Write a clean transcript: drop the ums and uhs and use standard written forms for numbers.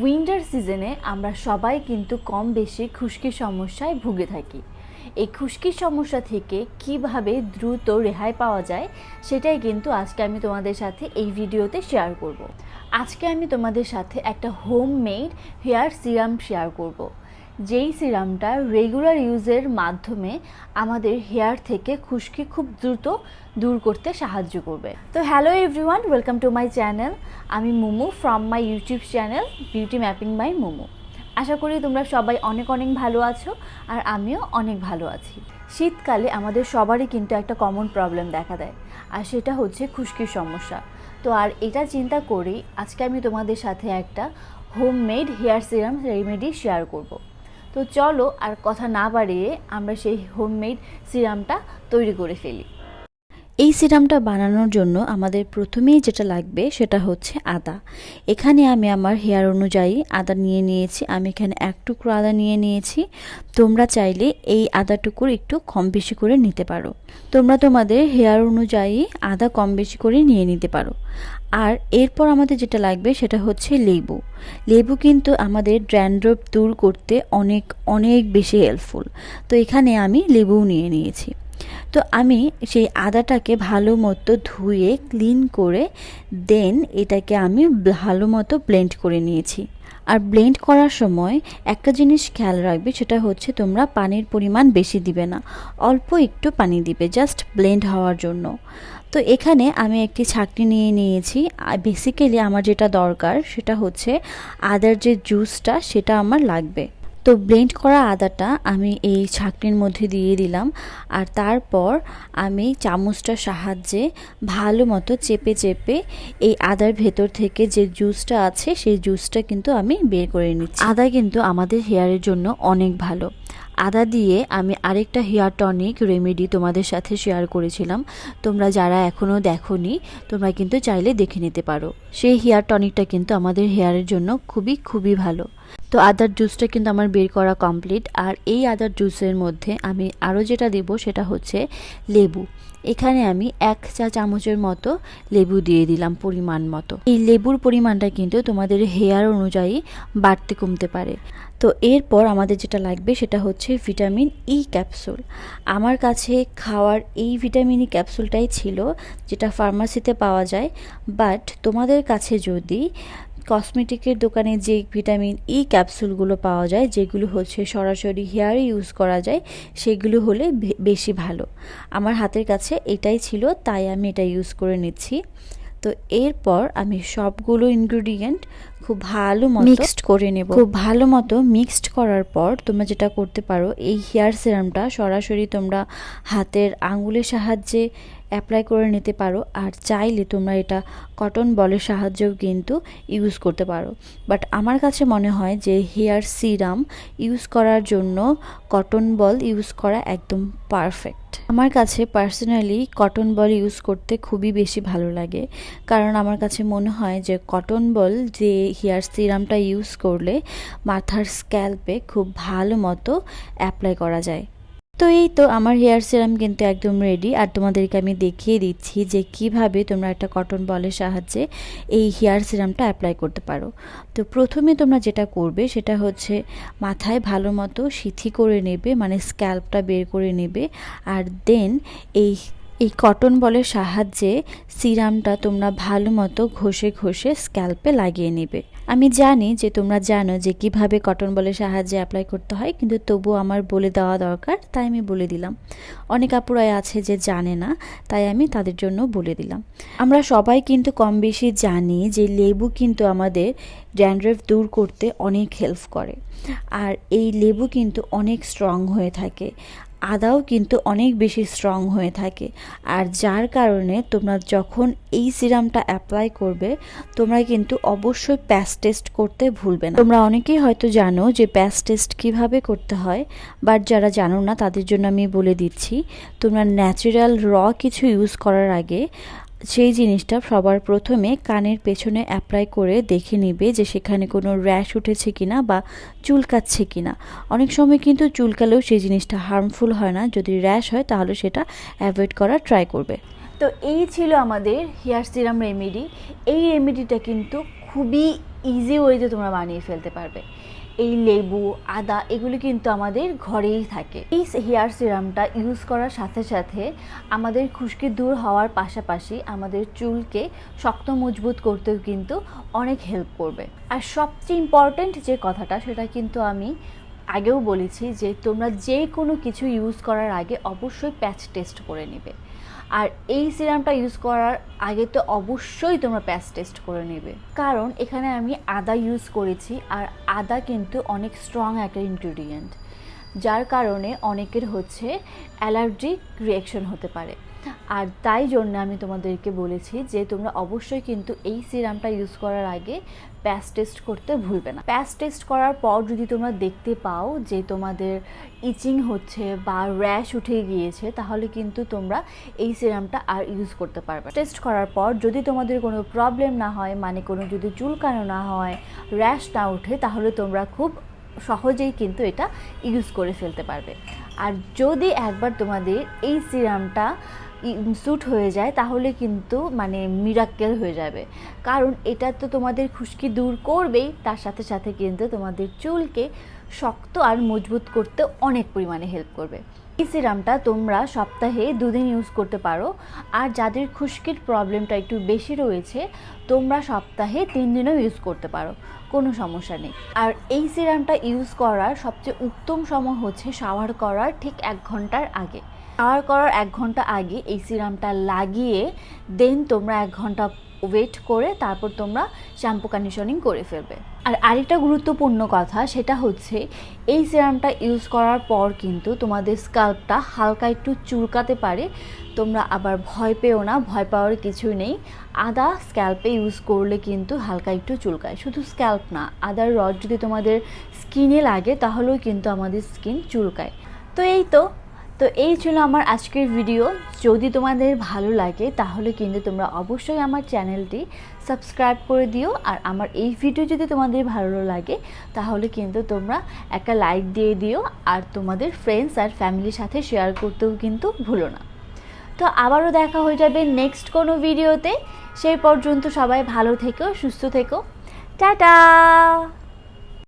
Winter সিজনে আমরা সবাই কিন্তু কম বেশি খুশকির সমস্যায় ভুগে থাকি। এই খুশকির সমস্যা থেকে কিভাবে দ্রুত রেহাই পাওয়া যায় সেটাই কিন্তু আজকে আমি তোমাদের সাথে এই ভিডিওতে শেয়ার করব। আজকে আমি তোমাদের সাথে একটা হোমমেড হেয়ার সিরাম শেয়ার করব, যেই সিরামটা রেগুলার ইউজের মাধ্যমে আমাদের হেয়ার থেকে খুশকি খুব দ্রুত দূর করতে সাহায্য করবে। তো hello everyone, welcome to my channel. আমি Mumu from my YouTube channel beauty mapping by Mumu. আশা করি তোমরা সবাই অনেক অনেক ভালো আছো, আর আমিও অনেক ভালো আছি। শীতকালে আমাদের সবারই কিন্তু একটা কমন প্রবলেম দেখা দেয়, আর সেটা হচ্ছে খুশকির সমস্যা। তো আর এটা চিন্তা করেই আজকে আমি তোমাদের সাথে একটা homemade hair serum remedy share করব। তো চলো আর কথা না বাড়িয়ে আমরা সেই হোমমেড সিরামটা তৈরি করে ফেলি। এই সিরামটা বানানোর জন্য আমাদের প্রথমেই যেটা লাগবে সেটা হচ্ছে আদা। এখানে আমি আমার হেয়ার অনুযায়ী আদা নিয়ে নিয়েছি। আমি এখানে এক টুকরো আদা নিয়ে নিয়েছি। তোমরা চাইলে এই আদাটুকুর একটু কম বেশি করে নিতে পারো। তোমরা তোমাদের হেয়ার অনুযায়ী আদা কম বেশি করে নিয়ে নিতে পারো। আর এরপর আমাদের যেটা লাগবে সেটা হচ্ছে লেবু। লেবু কিন্তু আমাদের ড্যান্ড্রফ দূর করতে অনেক অনেক বেশি হেল্পফুল। তো এখানে আমি লেবু নিয়ে নিয়েছি। তো আমি সেই আদাটাকে ভালো মতো ধুয়ে ক্লিন করে দেন এটাকে আমি ভালো মতো ব্লেন্ড করে নিয়েছি। আর ব্লেন্ড করার সময় একটা জিনিস খেয়াল রাখবে, সেটা হচ্ছে তোমরা পানির পরিমাণ বেশি দিবে না, অল্প একটু পানি দিবে জাস্ট ব্লেন্ড হওয়ার জন্য। তো এখানে আমি একটি ছাঁকনি নিয়ে নিয়েছি। বেসিক্যালি আমার যেটা দরকার সেটা হচ্ছে আদার যে জুসটা সেটা আমার লাগবে। তো ব্লেন্ড করা আদাটা আমি এই ছাঁকনির মধ্যে দিয়ে দিলাম, আর তারপর আমি চামচটার সাহায্যে ভালো মতো চেপে চেপে এই আদার ভেতর থেকে যে জুসটা আছে সেই জুসটা কিন্তু আমি বের করে নিচ্ছি। আদা কিন্তু আমাদের হেয়ারের জন্য অনেক ভালো। আদা দিয়ে আমি আরেকটা হেয়ার টনিক রেমেডি তোমাদের সাথে শেয়ার করেছিলাম। তোমরা যারা এখনও দেখোনি তোমরা কিন্তু চাইলে দেখে নিতে পারো। সেই হেয়ার টনিকটা কিন্তু আমাদের হেয়ারের জন্য খুবই খুবই ভালো। তো আদার জুসটা কিন্তু আমার বের করা কমপ্লিট। আর এই আদার জুসের মধ্যে আমি আরও যেটা দেব সেটা হচ্ছে লেবু। এখানে আমি 1 চা চামচের মতো লেবু দিয়ে দিলাম পরিমাণ মতো। এই লেবুর পরিমাণটা কিন্তু তোমাদের হেয়ার অনুযায়ী বাড়তে কমতে পারে। তো এরপর আমাদের যেটা লাগবে সেটা হচ্ছে ভিটামিন ই ক্যাপসুল। আমার কাছে খাওয়ার এই ভিটামিন ই ক্যাপসুলটাই ছিল, যেটা ফার্মাসিতে পাওয়া যায়। বাট তোমাদের কাছে যদি কসমেটিকের দোকানে যে ভিটামিন ই ক্যাপসুলগুলো পাওয়া যায়, যেগুলো হচ্ছে সরাসরি হেয়ারে ইউজ করা যায়, সেগুলো হলে বেশি ভালো। আমার হাতের কাছে এটাই ছিল, তাই আমি এটা ইউজ করে নিচ্ছি। তো এরপর আমি সবগুলো ইনগ্রেডিয়েন্ট খুব ভালো মতো মিক্সড করে নেব। খুব ভালো মতো মিক্সড করার পর তোমরা যেটা করতে পারো, এই হেয়ার সিরামটা সরাসরি তোমরা হাতের আঙুলের সাহায্যে অ্যাপ্লাই করে নিতে পারো, আর চাইলে তোমরা এটা কটন বলের সাহায্যেও কিন্তু ইউজ করতে পারো। বাট আমার কাছে মনে হয় যে হেয়ার সিরাম ইউজ করার জন্য কটন বল ইউজ করা একদম পারফেক্ট। আমার কাছে পার্সোনালি কটন বল ইউজ করতে খুবই বেশি ভালো লাগে, কারণ আমার কাছে মনে হয় যে কটন বল যে হেয়ার সিরামটা ইউজ করলে মাথার স্ক্যাল্পে খুব ভালো মতো অ্যাপ্লাই করা যায়। তো এই তো আমার হেয়ার সিরাম কিন্তু একদম রেডি, আর তোমাদেরকে আমি দেখিয়ে দিচ্ছি যে কিভাবে তোমরা একটা কটন বলের সাহায্যে এই হেয়ার সিরামটা অ্যাপ্লাই করতে পারো। তো প্রথমে তোমরা যেটা করবে সেটা হচ্ছে মাথায় ভালো মতো সিথি করে নেবে, মানে স্ক্যাল্পটা বের করে নেবে, আর দেন এই কটন বলের সাহায্যে সিরামটা তোমরা ভালো মতো ঘষে ঘষে স্ক্যাল্পে লাগিয়ে নেবে। আমি জানি যে তোমরা জানো যে কিভাবে কটন বলের সাহায্যে অ্যাপ্লাই করতে হয়, কিন্তু তবুও আমার বলে দেওয়া দরকার, তাই আমি বলে দিলাম। অনেক আপুরাই আছে যে জানে না, তাই আমি তাদের জন্য বলে দিলাম। আমরা সবাই কিন্তু কম বেশি জানি যে লেবু কিন্তু আমাদের ড্যান্ড্রফ দূর করতে অনেক হেল্প করে, আর এই লেবু কিন্তু অনেক স্ট্রং হয়ে থাকে। আদাও কিন্তু অনেক বেশি স্ট্রং হয়ে থাকে, আর যার কারণে তোমরা যখন এই সিরামটা অ্যাপ্লাই করবে তোমরা কিন্তু অবশ্যই প্যাচ টেস্ট করতে ভুলবে না। তোমরা অনেকেই হয়তো জানো যে প্যাচ টেস্ট কীভাবে করতে হয়, বাট যারা জানো না তাদের জন্য আমি বলে দিচ্ছি। তোমরা ন্যাচারাল কিছু ইউজ করার আগে সেই জিনিসটা সবার প্রথমে কানের পেছনে অ্যাপ্লাই করে দেখে নিবে যে সেখানে কোনো র্যাশ উঠেছে কিনা বা চুলকাচ্ছে কিনা। অনেক সময় কিন্তু চুলকালেও সেই জিনিসটা হার্মফুল হয় না, যদি র্যাশ হয় তাহলে সেটা অ্যাভয়েড করার ট্রাই করবে। তো এই ছিল আমাদের হেয়ার সিরাম রেমেডি। এই রেমেডিটা কিন্তু খুবই ইজি ওয়েতে তোমরা বানিয়ে ফেলতে পারবে। এই লেবু, আদা এগুলো কিন্তু আমাদের ঘরেই থাকে। এই হেয়ার সিরামটা ইউজ করার সাথে সাথে আমাদের খুশকি দূর হওয়ার পাশাপাশি আমাদের চুলকে শক্ত মজবুত করতেও কিন্তু অনেক হেল্প করবে। আর সবচেয়ে ইম্পর্ট্যান্ট যে কথাটা সেটা কিন্তু আমি আগেও বলেছি যে তোমরা যে কোনো কিছু ইউজ করার আগে অবশ্যই প্যাচ টেস্ট করে নেবে। আর এই সিরামটা ইউজ করার আগে তো অবশ্যই তোমরা প্যাচ টেস্ট করে নেবে, কারণ এখানে আমি আদা ইউজ করেছি। আর আদা কিন্তু অনেক স্ট্রং একটা ইনগ্রিডিয়েন্ট, যার কারণে অনেকের হচ্ছে অ্যালার্জিক রিয়াকশন হতে পারে। আর তাই জন্য আমি তোমাদেরকে বলেছি যে তোমরা অবশ্যই কিন্তু এই সিরামটা ইউজ করার আগে প্যাচ টেস্ট করতে ভুলবে না। প্যাচ টেস্ট করার পর যদি তোমরা দেখতে পাও যে তোমাদের ইচিং হচ্ছে বা র্যাশ উঠে গিয়েছে, তাহলে কিন্তু তোমরা এই সিরামটা আর ইউজ করতে পারবে। টেস্ট করার পর যদি তোমাদের কোনো প্রবলেম না হয়, মানে কোনো যদি চুলকানো না হয়, র্যাশ না ওঠে, তাহলে তোমরা খুব সহজেই কিন্তু এটা ইউজ করে ফেলতে পারবে। আর যদি একবার তোমাদের এই সিরামটা স্যুট হয়ে যায় তাহলে কিন্তু মানে মিরাক্কেল হয়ে যাবে, কারণ এটা তো তোমাদের খুশকি দূর করবেই, তার সাথে সাথে কিন্তু তোমাদের চুলকে শক্ত আর মজবুত করতে অনেক পরিমাণে হেল্প করবে। এই সিরামটা তোমরা সপ্তাহে 2 দিন ইউজ করতে পারো। আর যাদের খুশকির প্রবলেমটা একটু বেশি রয়েছে তোমরা সপ্তাহে 3 দিনও ইউজ করতে পারো, কোনো সমস্যা নেই। আর এই সিরামটা ইউজ করার সবচেয়ে উত্তম সময় হচ্ছে শাওয়ার করার ঠিক 1 ঘন্টার আগে। শাওয়ার করার 1 ঘন্টা আগে এই সিরামটা লাগিয়ে দেন তোমরা 1 ঘন্টা ওয়েট করে তারপর তোমরা শ্যাম্পু কন্ডিশনিং করে ফেলবে। আর আরেকটা গুরুত্বপূর্ণ কথা সেটা হচ্ছে এই সিরামটা ইউজ করার পর কিন্তু তোমাদের স্কাল্পটা হালকা একটু চুলকাতে পারে। তোমরা আবার ভয় পেও না, ভয় পাওয়ার কিছুই নেই। আদা স্ক্যাল্পে ইউজ করলে কিন্তু হালকা একটু চুলকায়, শুধু স্ক্যাল্প না, আদার রড যদি তোমাদের স্কিনে লাগে তাহলেও কিন্তু আমাদের স্কিন চুলকায়। তো এই ছিল আমার আজকের ভিডিও। যদি তোমাদের ভালো লাগে তাহলে কিন্তু তোমরা অবশ্যই আমার চ্যানেলটি সাবস্ক্রাইব করে দিও। আর আমার এই ভিডিও যদি তোমাদের ভালো লাগে তাহলে কিন্তু তোমরা একটা লাইক দিয়ে দিও, আর তোমাদের ফ্রেন্ডস আর ফ্যামিলির সাথে শেয়ার করতেও কিন্তু ভুলো না। তো আবারও দেখা হয়ে যাবে নেক্সট কোনো ভিডিওতে। সেই পর্যন্ত সবাই ভালো থেকো, সুস্থ থেকো, টাটা।